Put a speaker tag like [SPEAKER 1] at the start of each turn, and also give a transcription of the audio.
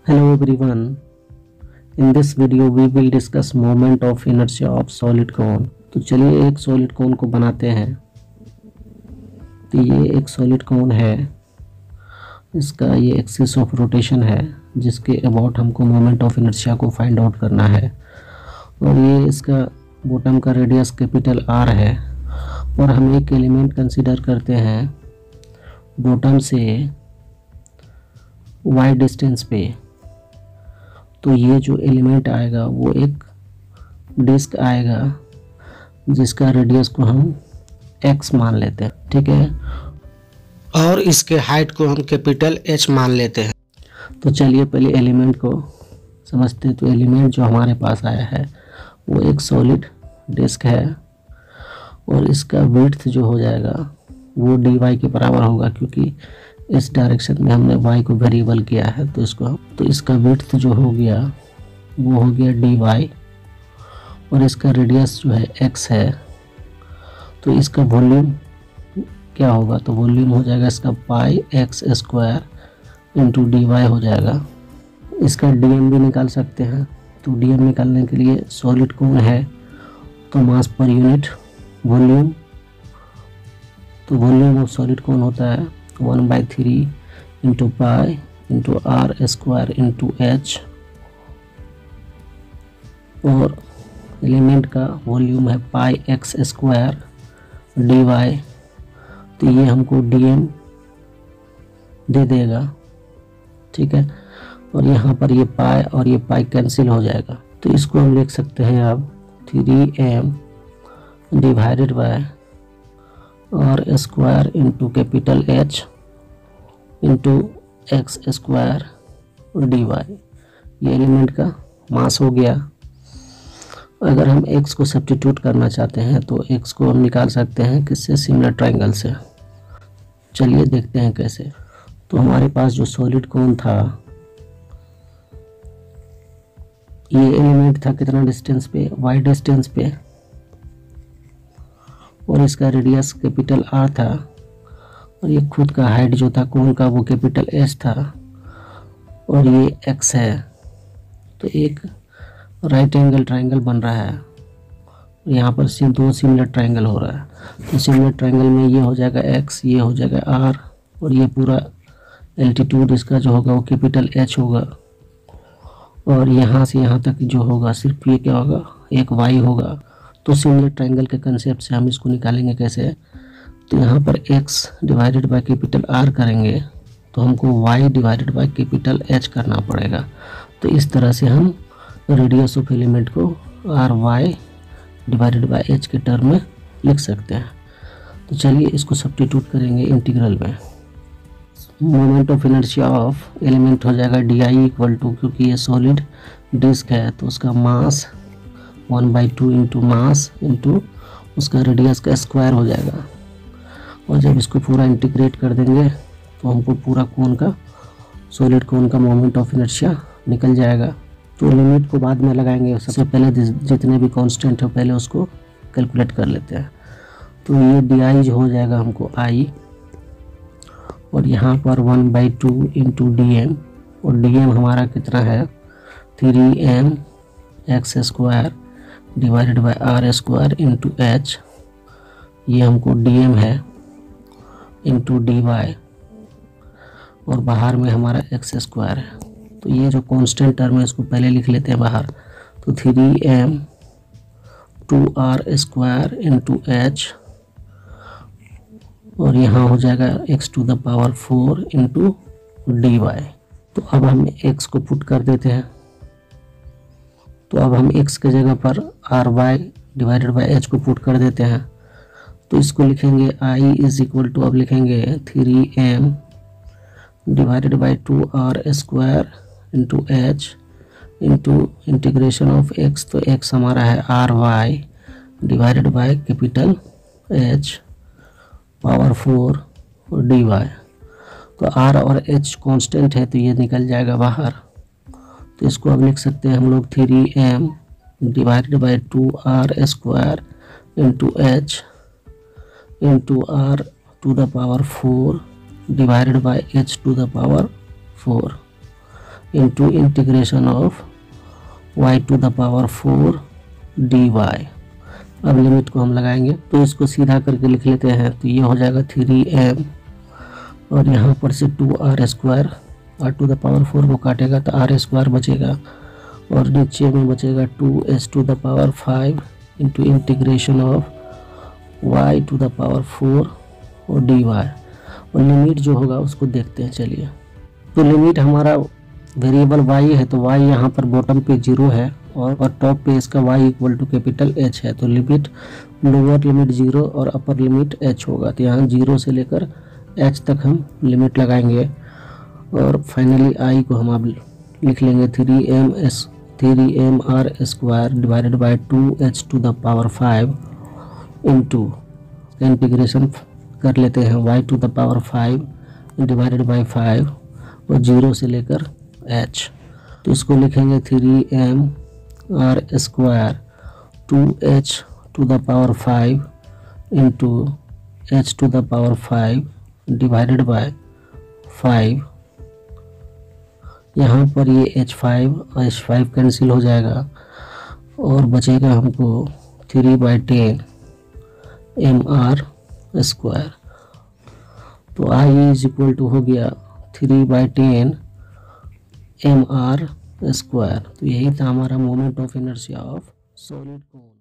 [SPEAKER 1] Hello everyone. In this video we will discuss moment of inertia of solid cone. तो चलिए एक solid cone को बनाते हैं। तो ये एक solid cone है, इसका ये एक्सिस ऑफ रोटेशन है जिसके अबाउट हमको मोमेंट ऑफ इनर्शिया को फाइंड आउट करना है। और ये इसका बॉटम का रेडियस कैपिटल आर है और हम एक एलिमेंट कंसीडर करते हैं बॉटम से वाई डिस्टेंस पे। तो ये जो एलिमेंट आएगा वो एक डिस्क आएगा जिसका रेडियस को हम x मान लेते हैं, ठीक है, और इसके हाइट को हम कैपिटल H मान लेते हैं। तो चलिए पहले एलिमेंट को समझते हैं। तो एलिमेंट जो हमारे पास आया है वो एक सॉलिड डिस्क है और इसका विड्थ जो हो जाएगा वो dy के बराबर होगा, क्योंकि इस डायरेक्शन में हमने y को वेरिएबल किया है। तो इसका विड्थ जो हो गया वो हो गया dy और इसका रेडियस जो है x है। तो इसका वॉल्यूम क्या होगा? तो वॉल्यूम हो जाएगा इसका पाई एक्स स्क्वायर इंटू dy हो जाएगा। इसका dm भी निकाल सकते हैं। तो dm निकालने के लिए सॉलिड कौन है तो मास पर यूनिट वॉल्यूम। तो वॉल्यूम ऑफ सॉलिड कौन होता है 1/3 into pi into r square into h, और एलिमेंट का वॉल्यूम है पाई एक्स स्क्वायर dy। तो ये हमको dm दे देगा, ठीक है। और यहाँ पर ये पाई और ये पाई कैंसिल हो जाएगा। तो इसको हम लिख सकते हैं अब 3m divided by r square into capital H into x square dy। ये एलिमेंट का मास हो गया। अगर हम x को सब्स्टिट्यूट करना चाहते हैं तो x को हम निकाल सकते हैं किससे? सिमिलर ट्रायंगल से। चलिए देखते हैं कैसे। तो हमारे पास जो सॉलिड कौन था, ये एलिमेंट था कितना डिस्टेंस पे? y डिस्टेंस पे, और इसका रेडियस कैपिटल R था और ये खुद का हाइट जो था कौन का वो कैपिटल H था और ये x है। तो एक राइट एंगल ट्रायंगल बन रहा है। यहाँ पर दो सिमिलर ट्रायंगल हो रहा है। तो सिमिलर ट्रायंगल में ये हो जाएगा x, ये हो जाएगा R, और ये पूरा एल्टीट्यूड इसका जो होगा वो कैपिटल H होगा, और यहाँ से यहाँ तक जो होगा सिर्फ ये क्या होगा? एक y होगा। तो सिमिलर ट्रायंगल के कंसेप्ट से हम इसको निकालेंगे कैसे? तो यहाँ पर x divided by capital R करेंगे तो हमको y divided by capital H करना पड़ेगा। तो इस तरह से हम रेडियस ऑफ एलिमेंट को ry डिवाइडेड बाय h के टर्म में लिख सकते हैं। तो चलिए इसको सब्स्टिट्यूट करेंगे इंटीग्रल में। Moment of inertia of element हो जाएगा डी इक्वल टू, क्योंकि ये सॉलिड डिस्क है तो उसका मास 1/2 इंटू मास इंटू उसका रेडियस का स्क्वायर हो जाएगा। और जब इसको पूरा इंटीग्रेट कर देंगे तो हमको पूरा कोन का सॉलिड कोन का मोमेंट ऑफ इनर्शिया निकल जाएगा। तो लिमिट को बाद में लगाएंगे, सबसे पहले जितने भी कांस्टेंट हो पहले उसको कैलकुलेट कर लेते हैं। तो ये डी जो हो जाएगा हमको i, और यहाँ पर 1/2 इंटू डी, और डी हमारा कितना है 3m x square divided by r square into h, ये हमको dm है इंटू dy, और बाहर में हमारा एक्स स्क्वायर है। तो ये जो कांस्टेंट टर्म है इसको पहले लिख लेते हैं बाहर। तो 3m 2r square into h, और यहाँ हो जाएगा x⁴ इंटू dy। तो अब हम x को पुट कर देते हैं। तो अब हम x के जगह पर ry डिवाइडेड बाय h को पुट कर देते हैं। तो इसको लिखेंगे i इज इक्वल टू, अब लिखेंगे 3m divided by 2r square into h into integration of x। तो x हमारा है ry divided by capital H power 4 और dy। तो r और h कांस्टेंट है तो ये निकल जाएगा बाहर। तो इसको अब लिख सकते हैं हम लोग 3m divided by 2r square into h into r⁴ divided by h⁴ into integration of y to the power 4 dy। अब लिमिट को हम लगाएंगे तो इसको सीधा करके लिख लेते हैं, तो ये हो जाएगा 3m और यहाँ पर से 2r², r to the power 4 को काटेगा तो r² बचेगा और नीचे में बचेगा 2s to the power 5 into integration of y to the power 4 और dy। और लिमिट जो होगा उसको देखते हैं। चलिए, तो लिमिट हमारा वेरिएबल y है, तो y यहाँ पर बॉटम पे 0 है और टॉप पे इसका y equal to capital H है, तो लिमिट लोअर लिमिट 0 और अपर लिमिट h होगा। तो यहाँ 0 से लेकर h तक हम लिमिट लगाएंगे और फाइनली i को हम अब लिख लेंगे 3mr² divided by 2h to the power 5 into integration कर लेते हैं y to the power 5 divided by 5 और 0 से लेकर h, तो इसको लिखेंगे 3mr² 2h to the power 5 into h to the power 5 divided by 5। यहाँ पर ये h5 कैंसिल हो जाएगा और बचेगा हमको 3/10 mr²। तो i इज इक्वल टू हो गया 3/10 mr²। तो यही था हमारा moment of inertia of solid cone.